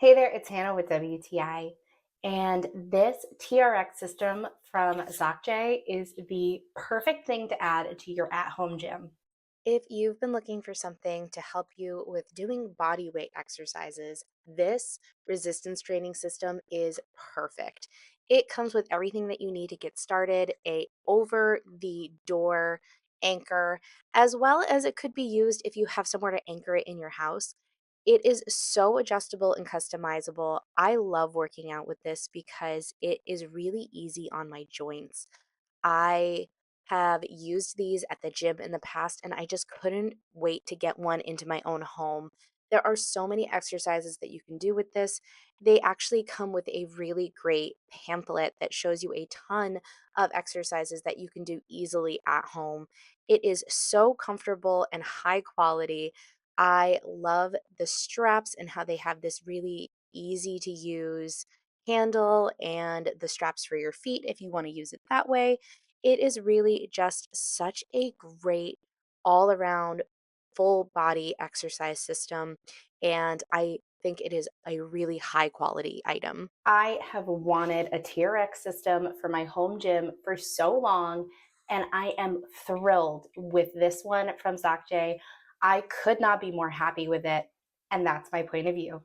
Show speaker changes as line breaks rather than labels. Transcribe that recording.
Hey there, it's Hannah with WTI. And this TRX system from ZOKJE is the perfect thing to add to your at-home gym.
If you've been looking for something to help you with doing body weight exercises, this resistance training system is perfect. It comes with everything that you need to get started, a over the door anchor, as well as it could be used if you have somewhere to anchor it in your house. It is so adjustable and customizable. I love working out with this because it is really easy on my joints. I have used these at the gym in the past, and I just couldn't wait to get one into my own home. There are so many exercises that you can do with this. They actually come with a really great pamphlet that shows you a ton of exercises that you can do easily at home. It is so comfortable and high quality. I love the straps and how they have this really easy to use handle and the straps for your feet if you want to use it that way. It is really just such a great all around full body exercise system. And I think it is a really high quality item.
I have wanted a TRX system for my home gym for so long, and I am thrilled with this one from ZOKJE. I could not be more happy with it, and that's my point of view.